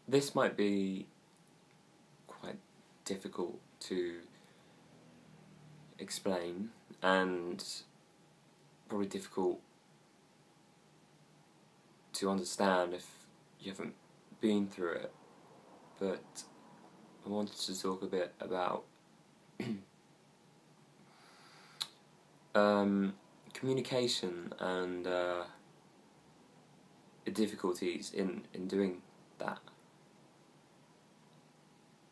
this might be quite difficult to explain and probably difficult to understand if you haven't been through it, but I wanted to talk a bit about communication and the difficulties in doing that.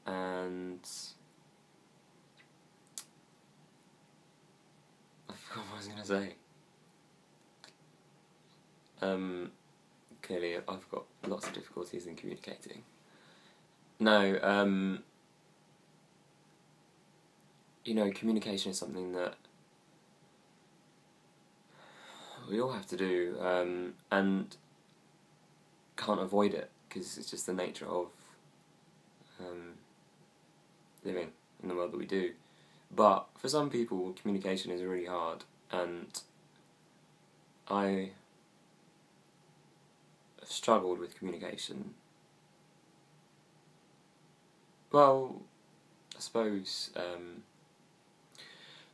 And I forgot what I was going to say. Clearly I've got lots of difficulties in communicating. No, you know, communication is something that we all have to do, and can't avoid it, because it's just the nature of living in the world that we do. But for some people, communication is really hard, and I have struggled with communication. Well, I suppose,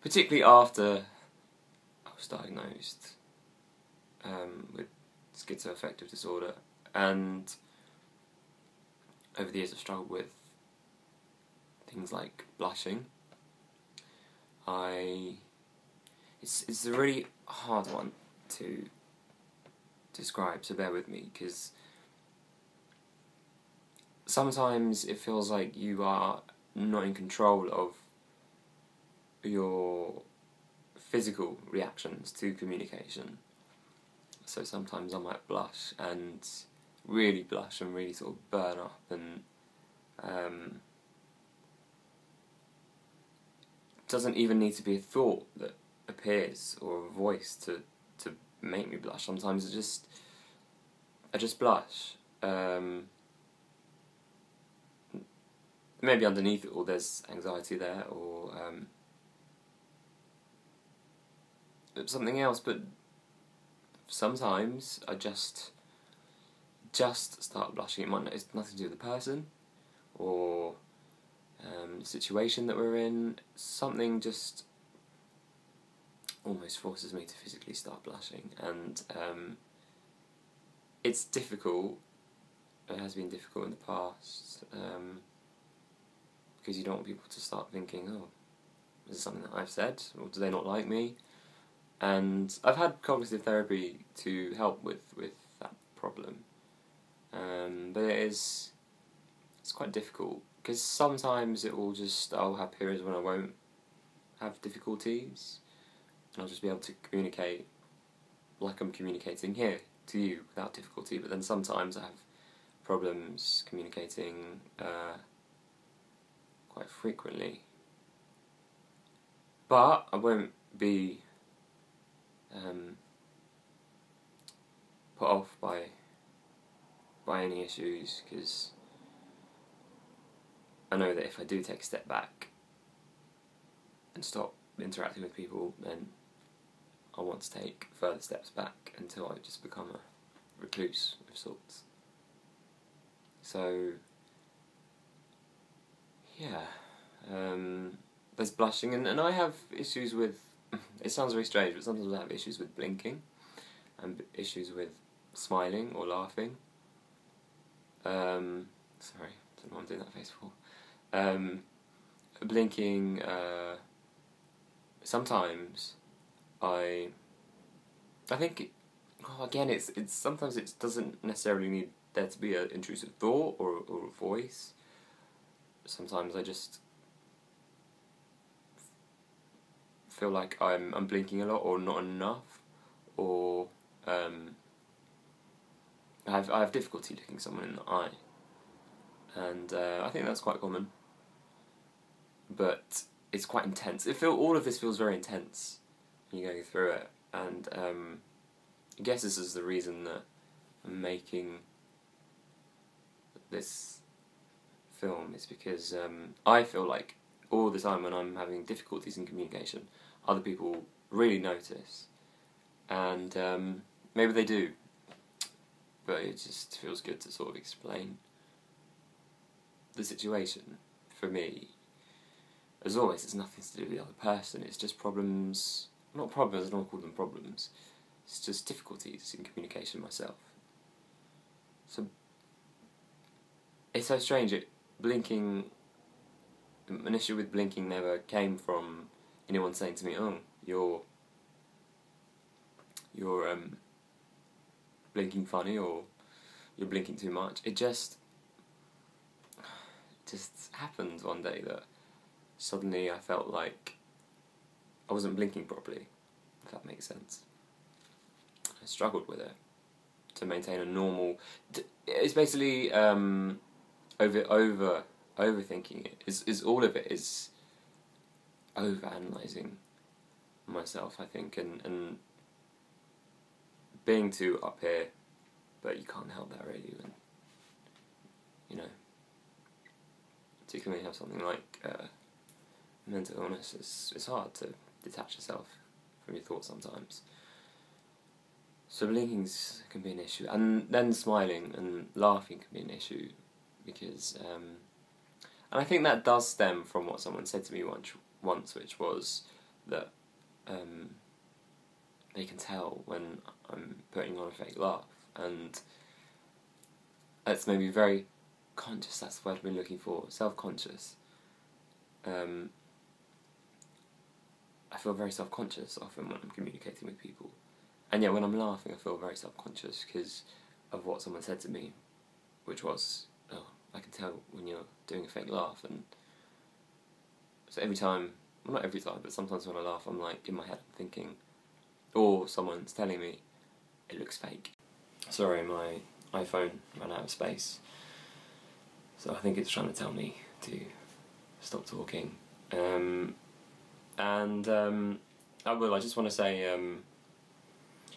particularly after I was diagnosed with schizoaffective disorder, and over the years I've struggled with things like blushing. It's a really hard one to describe, so bear with me, because sometimes it feels like you are not in control of your physical reactions to communication. So sometimes I might blush and really sort of burn up, and doesn't even need to be a thought that appears or a voice to make me blush. Sometimes I just blush. Maybe underneath it all there's anxiety there, or something else, but sometimes I just start blushing. It's nothing to do with the person or the situation that we're in. Something just almost forces me to physically start blushing, and it's difficult. It has been difficult in the past, because you don't want people to start thinking, oh, is this something that I've said, or do they not like me? And I've had cognitive therapy to help with that problem, but it's quite difficult, because sometimes I'll have periods when I won't have difficulties, and I'll just be able to communicate like I'm communicating here to you without difficulty, but then sometimes I have problems communicating quite frequently. But I won't be put off by any issues, because I know that if I do take a step back and stop interacting with people, then I want to take further steps back until I just become a recluse of sorts. So yeah, there's blushing, and I have issues with, it sounds very strange, but sometimes I have issues with blinking, and issues with smiling or laughing. Sorry, I don't know what I'm doing that face for. Blinking, sometimes I think, well, again, it's sometimes it doesn't necessarily need there to be an intrusive thought or a voice. Sometimes I just feel like I'm blinking a lot, or not enough, or I have difficulty looking someone in the eye, and I think that's quite common. But it's quite intense. All of this feels very intense when you're going through it, and I guess this is the reason that I'm making this film, is because I feel like all the time when I'm having difficulties in communication, other people really notice, and maybe they do, but it just feels good to sort of explain the situation, for me, as always, it's nothing to do with the other person. It's just problems, not problems, I don't call them problems. It's just difficulties in communication myself. So it's so strange. An issue with blinking never came from anyone saying to me, "Oh, you're blinking funny," or "You're blinking too much." It just happened one day that suddenly I felt like I wasn't blinking properly, if that makes sense. I struggled with it to maintain a normal. It's basically overthinking it. Is all of it is overanalyzing myself, I think, and being too up here, but you can't help that really. And you know, particularly when you have something like mental illness, it's hard to detach yourself from your thoughts sometimes. So blinking can be an issue, and then smiling and laughing can be an issue, because and I think that does stem from what someone said to me once, which was that they can tell when I'm putting on a fake laugh, and that's made me very conscious. That's the word I've been looking for. Self-conscious. I feel very self-conscious often when I'm communicating with people. And yet when I'm laughing I feel very self-conscious because of what someone said to me, which was, "Oh, I can tell when you're doing a fake laugh." And so every time, well, not every time, but sometimes when I laugh I'm like, in my head I'm thinking, or someone's telling me, "It looks fake." Sorry, my iPhone ran out of space, so I think it's trying to tell me to stop talking. I just want to say,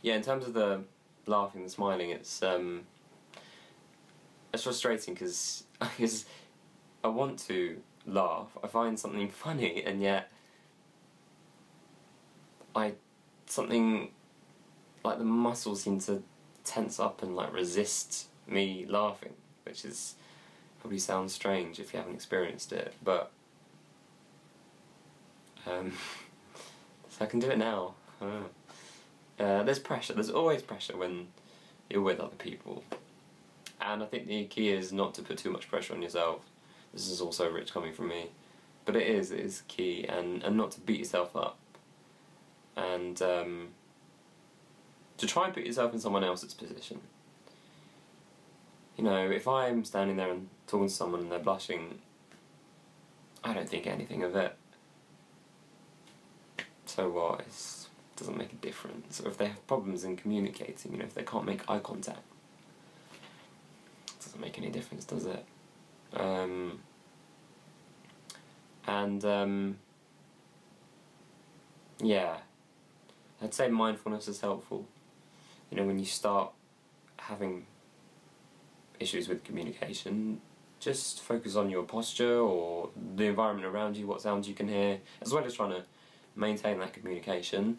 yeah, in terms of the laughing and smiling, it's frustrating because I want to laugh, I find something funny, and yet something like the muscles seem to tense up and like resist me laughing, which is probably sounds strange if you haven't experienced it, but so I can do it now. I don't know. There's pressure. There's always pressure when you're with other people, and I think the key is not to put too much pressure on yourself. This is also rich coming from me, but it is key, and not to beat yourself up, and to try and put yourself in someone else's position. You know, if I'm standing there and talking to someone and they're blushing, I don't think anything of it. So what? It doesn't make a difference. Or if they have problems in communicating, you know, if they can't make eye contact, it doesn't make any difference, does it? Yeah, I'd say mindfulness is helpful. You know, when you start having issues with communication, just focus on your posture or the environment around you, what sounds you can hear, as well as trying to maintain that communication.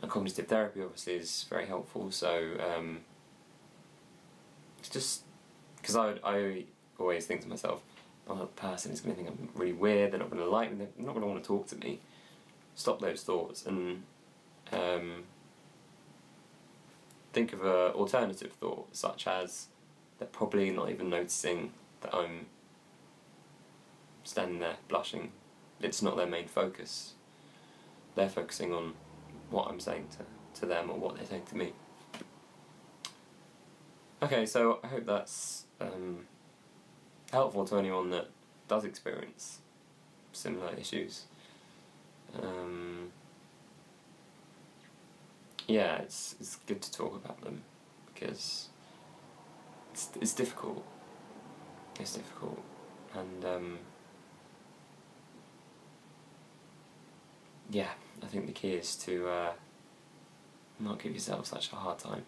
And cognitive therapy obviously is very helpful, so it's just because I always think to myself, "Oh, that person is going to think I'm really weird, they're not going to like me, they're not going to want to talk to me." Stop those thoughts and think of an alternative thought, such as they're probably not even noticing that I'm standing there blushing. It's not their main focus. They're focusing on what I'm saying to them or what they're saying to me. Okay, so I hope that's helpful to anyone that does experience similar issues. Yeah, it's good to talk about them because it's difficult. It's difficult, and yeah, I think the key is to not give yourself such a hard time.